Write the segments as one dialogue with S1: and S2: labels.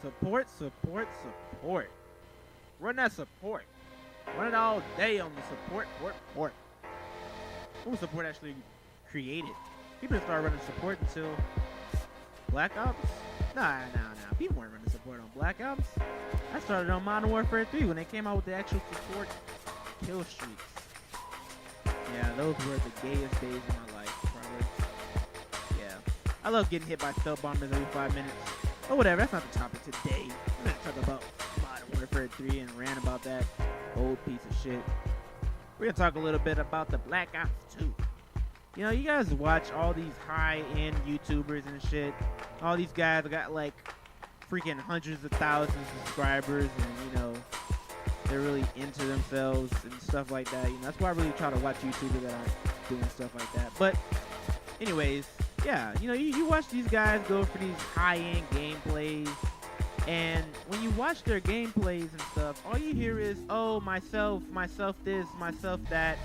S1: Support, support, support. Run that support. Run it all day on the support. When was support actually created? People didn't start running support until Black Ops. Nah. People weren't running support on Black Ops. I started on Modern Warfare 3 when they came out with the actual support kill streaks. Yeah, those were the gayest days of my life, probably. Yeah. I love getting hit by stealth bombers every 5 minutes. But whatever, that's not the topic today. I'm going to talk about Modern Warfare 3 and rant about that old piece of shit. We're going to talk a little bit about the Black Ops 2. You know, you guys watch all these high-end YouTubers and shit. All these guys got like freaking hundreds of thousands of subscribers and, you know, they're really into themselves and stuff like that. You know, that's why I really try to watch YouTubers that aren't doing stuff like that. But anyways, yeah, you know, you watch these guys go for these high-end gameplays, and when you watch their gameplays and stuff, all you hear is, oh, myself this, myself that.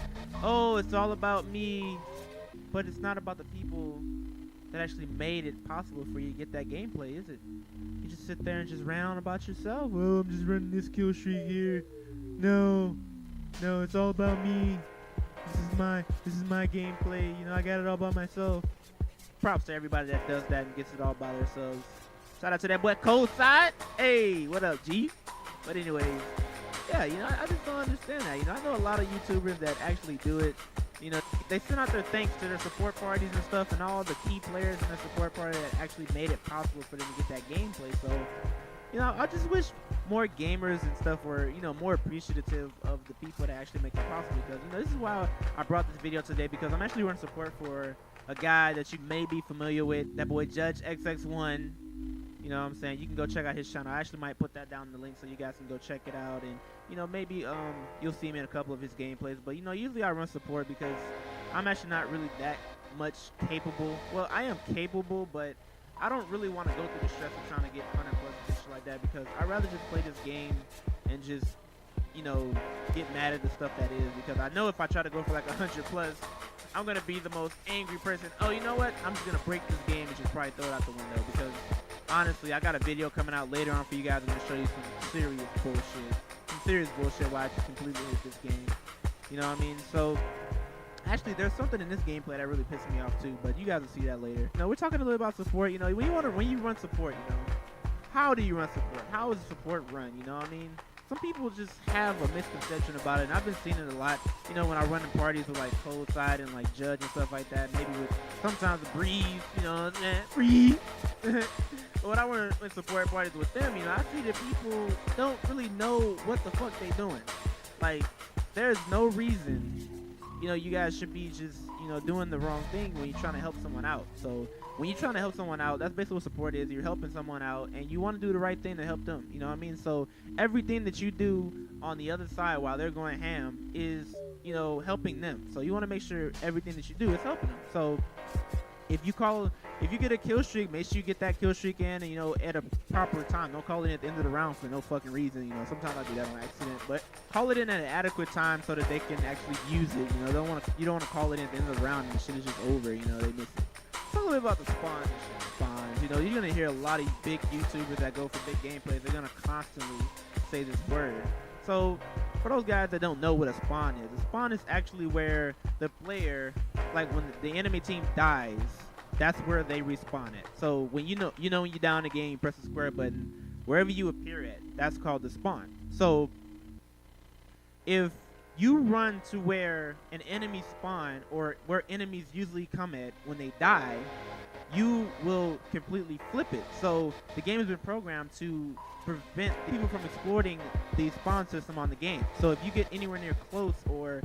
S1: Oh, it's all about me. But it's not about the people that actually made it possible for you to get that gameplay, is it? You just sit there and just rant about yourself. Oh, I'm just running this kill streak here. No, it's all about me. This is my gameplay. You know, I got it all by myself. Props to everybody that does that and gets it all by themselves. Shout out to that boy Cold Side. Hey, what up, G? But anyways, yeah, you know, I just don't understand that. You know, I know a lot of YouTubers that actually do it. You know, they send out their thanks to their support parties and stuff, and all the key players in their support party that actually made it possible for them to get that gameplay. So, you know, I just wish more gamers and stuff were, you know, more appreciative of the people that actually make it possible. Because, you know, this is why I brought this video today, because I'm actually running support for a guy that you may be familiar with, that boy Judge XX1. You know what I'm saying? You can go check out his channel. I actually might put that down in the link so you guys can go check it out. And, you know, maybe you'll see him in a couple of his gameplays. But, you know, usually I run support because I'm actually not really that much capable. Well, I am capable, but I don't really want to go through the stress of trying to get 100 plus and shit like that, because I'd rather just play this game and just, you know, get mad at the stuff that is. Because I know if I try to go for like 100 plus, I'm going to be the most angry person. Oh, you know what? I'm just going to break this game and just probably throw it out the window, because honestly, I got a video coming out later on for you guys. I'm going to show you some serious bullshit. Some serious bullshit why I just completely hate this game. You know what I mean? So, actually, there's something in this gameplay that really pisses me off too, but you guys will see that later. You know, we're talking a little about support. You know, when you run support, you know, how do you run support? How is support run? You know what I mean? Some people just have a misconception about it, and I've been seeing it a lot. You know, when I run in parties with like Cold Side and like Judge and stuff like that, maybe with sometimes Breeze, you know, Breeze. But when I run in support parties with them, you know, I see that people don't really know what the fuck they doing. Like, there's no reason, you know, you guys should be just, you know, doing the wrong thing when you're trying to help someone out. So when you're trying to help someone out, that's basically what support is. You're helping someone out, and you want to do the right thing to help them. You know what I mean? So everything that you do on the other side while they're going ham is, you know, helping them. So you want to make sure everything that you do is helping them. So if you get a kill streak, make sure you get that kill streak in, and, you know, at a proper time. Don't call it at the end of the round for no fucking reason. You know, sometimes I do that on accident, but call it in at an adequate time so that they can actually use it. You know, you don't want to call it in at the end of the round and the shit is just over. You know, they miss it. Talk a little bit about the spawns and shit. Spawns. You know, you're gonna hear a lot of big YouTubers that go for big gameplays. They're gonna constantly say this word. So for those guys that don't know what a spawn is, a spawn is actually where the player, like when the enemy team dies, that's where they respawn at. So when you know when you're down the game, you press the square button, wherever you appear at, that's called the spawn. So if you run to where an enemy spawn, or where enemies usually come at when they die, you will completely flip it. So the game has been programmed to prevent people from exploiting the spawn system on the game. So if you get anywhere near close or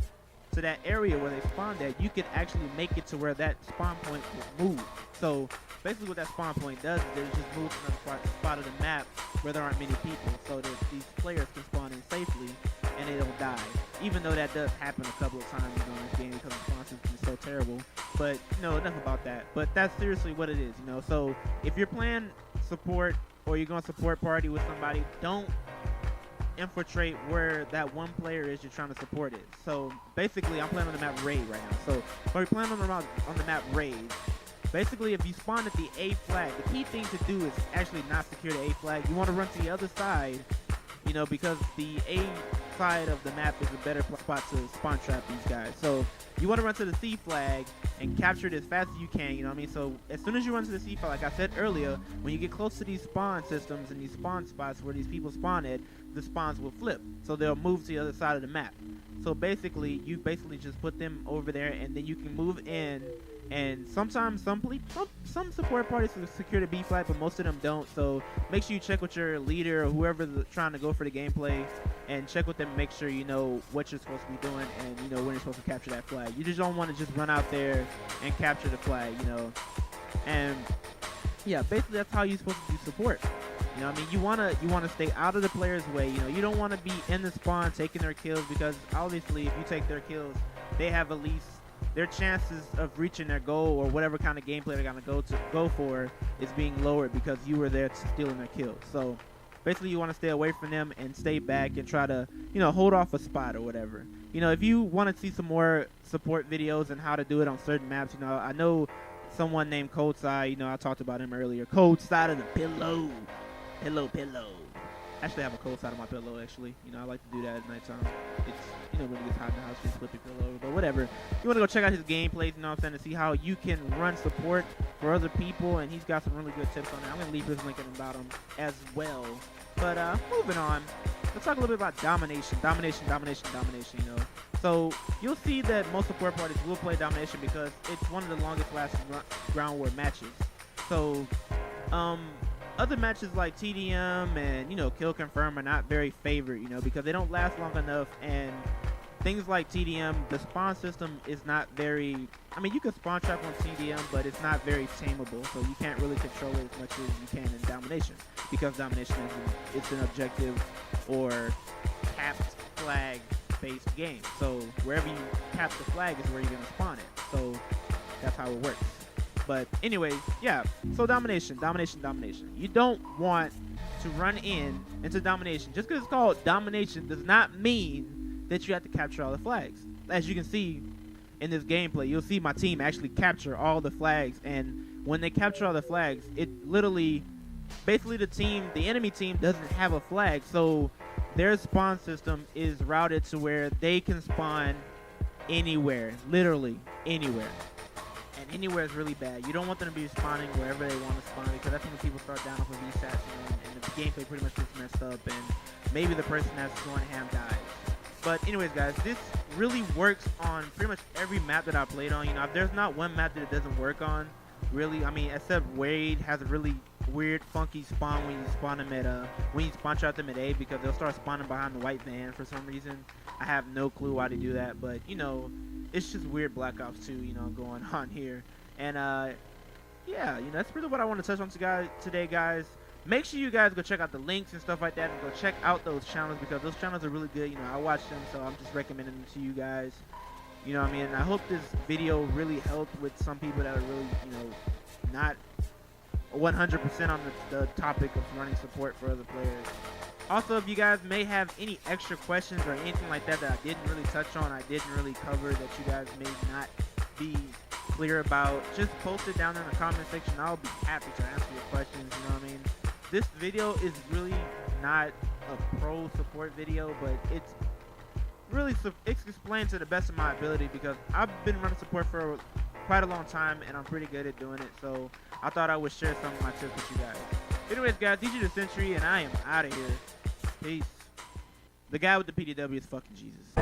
S1: to that area where they spawned at, you can actually make it to where that spawn point will move. So basically what that spawn point does is it just moves to another spot of the map where there aren't many people, so that these players can spawn in safely and they don't die. Even though that does happen a couple of times, you know, in this game because the spawn system is so terrible. But, you know, enough about that. But that's seriously what it is, you know. So if you're playing support or you're going to support party with somebody, don't infiltrate where that one player is you're trying to support is. So basically, I'm playing on the map Raid right now. So if you're playing on the map Raid, basically, if you spawn at the A flag, the key thing to do is actually not secure the A flag. You want to run to the other side, you know, because the A side of the map is a better spot to spawn trap these guys. So you want to run to the C flag and capture it as fast as you can, you know what I mean? So as soon as you run to the C flag, like I said earlier, when you get close to these spawn systems and these spawn spots where these people spawn at, the spawns will flip. So they'll move to the other side of the map. So basically, you basically just put them over there, and then you can move in. And sometimes some support parties will secure the B flag, but most of them don't. So make sure you check with your leader or whoever's trying to go for the gameplay, and check with them. Make sure you know what you're supposed to be doing, and you know when you're supposed to capture that flag. You just don't want to just run out there and capture the flag, you know. And yeah, basically that's how you're supposed to do support. You know what I mean? You wanna stay out of the player's way. You know, you don't want to be in the spawn taking their kills, because obviously if you take their kills, they have at least their chances of reaching their goal or whatever kind of gameplay they're gonna go for is being lowered because you were there stealing their kills. So basically you want to stay away from them and stay back and try to, you know, hold off a spot or whatever. You know, if you want to see some more support videos and how to do it on certain maps, you know, I know someone named Cold Side, you know, I talked about him earlier. Cold Side of the pillow. Pillow. Actually, I have a cold side of my pillow, actually. You know, I like to do that at nighttime. It's, you know, when it gets hot in the house, just flip your pillow over. But whatever. You want to go check out his gameplays, you know what I'm saying, to see how you can run support for other people. And he's got some really good tips on that. I'm going to leave his link in the bottom as well. But moving on. Let's talk a little bit about domination. Domination, you know. So you'll see that most support parties will play domination because it's one of the longest lasting ground war matches. So, other matches like TDM and, you know, Kill Confirm are not very favored, you know, because they don't last long enough. And things like TDM, the spawn system is not very, I mean, you can spawn trap on TDM, but it's not very tameable. So you can't really control it as much as you can in Domination, because Domination it's an objective or capped flag based game. So wherever you cap the flag is where you're going to spawn it. So that's how it works. But anyways, yeah, so domination. You don't want to run into domination. Just because it's called domination does not mean that you have to capture all the flags. As you can see in this gameplay, you'll see my team actually capture all the flags. And when they capture all the flags, it literally, basically the enemy team doesn't have a flag. So their spawn system is routed to where they can spawn anywhere, literally anywhere. And anywhere is really bad. You don't want them to be spawning wherever they want to spawn, because that's when people start down off of VSATs, you know, and the gameplay pretty much gets messed up, and maybe the person that's going ham dies. But anyways, guys, this really works on pretty much every map that I played on. You know, there's not one map that it doesn't work on, really. I mean, except Wade has a really weird, funky spawn when you spawn them at when you spawn trap them at A, because they'll start spawning behind the white van for some reason. I have no clue why they do that, but you know, it's just weird Black Ops 2, you know, going on here. And yeah, you know, that's really what I want to touch on today, guys. Make sure you guys go check out the links and stuff like that, and go check out those channels, because those channels are really good. You know, I watch them, so I'm just recommending them to you guys. You know what I mean? And I hope this video really helped with some people that are really, you know, not 100% on the topic of running support for other players. Also, if you guys may have any extra questions or anything like that that I didn't really touch on, I didn't really cover, that you guys may not be clear about, just post it down in the comment section. I'll be happy to answer your questions, you know what I mean? This video is really not a pro support video, but it's really explained to the best of my ability, because I've been running support for quite a long time and I'm pretty good at doing it. So I thought I would share some of my tips with you guys. Anyways, guys, DJ The Sentry, and I am out of here. Peace. The guy with the PDW is fucking Jesus.